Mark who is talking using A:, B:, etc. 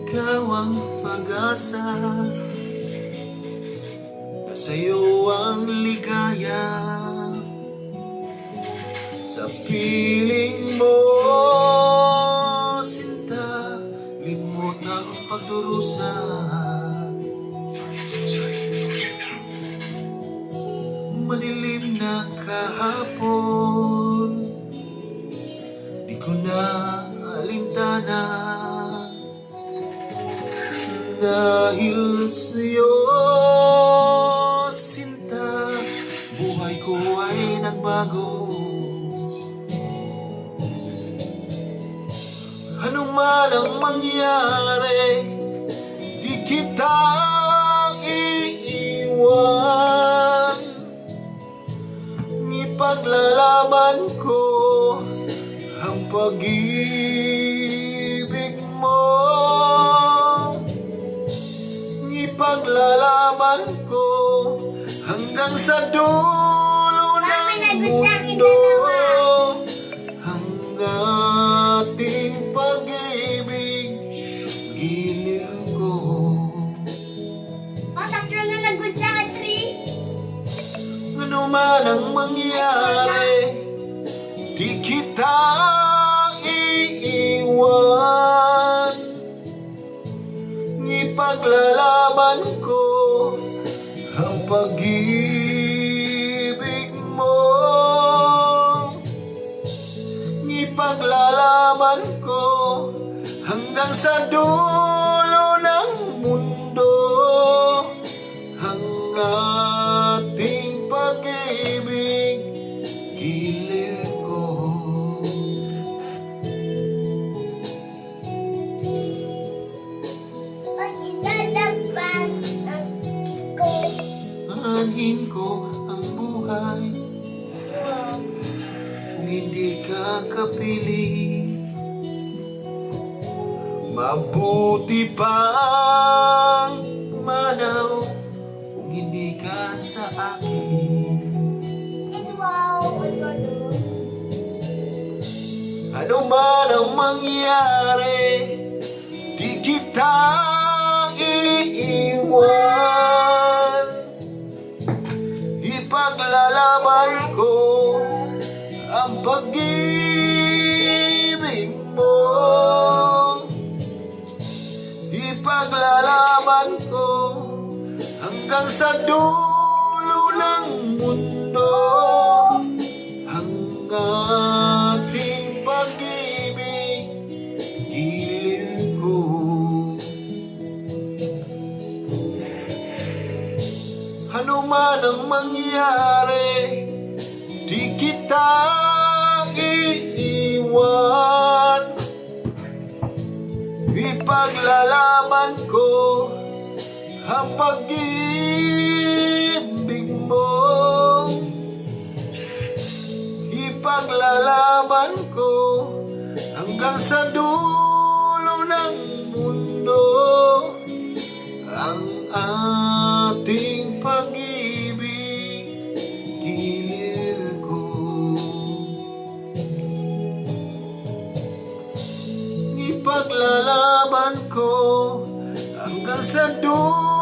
A: ikaw ang pag-asa, na sa'yo ang ligaya. Sa piling mo, sinta, limot ang pagdurusa. Madilim na kahapon, di ko na alintana. Dahil sa'yo, sinta, buhay ko ay nagbago. Ano man ang mangyari, di kita iiwan. Ipaglalaban ko ang pag-ibig mo. Ipaglalaban ko hanggang sa dulo ng mundo. Hanggang ating pag-ibig giliw ko.
B: O, tatlo na nagod sa tree.
A: Ano man ang mangyari, di kita iiwan. Ipaglalaban ko ang pag-ibig mo. Ipaglalaban ko hanggang sa dulo ng mundo. Hanggang ating pag-ibig giliw ko.
B: Pag ilalabang ang ko.
A: Aanhin ko ang buhay kung hindi ka kapili. Mabuti pang manaw kung hindi ka sa akin.
B: And wow, ano?
A: Ano man ang mangyari, di kita iiwan. Ipaglalaban ko ang pag-ibig mo. Ipaglalaban ko hanggang sa dulo ng mundo. Hanggang ating pag-ibig giliw ko. Ano man ang mangyari, di kita iiwan. Ipaglalaban ko ang pag-ibig mo. Ipaglalaban ko hanggang sa dulo ng mundo. Ang ating pag-ibig giliw ko. Ipaglalaban ko hanggang sa dulo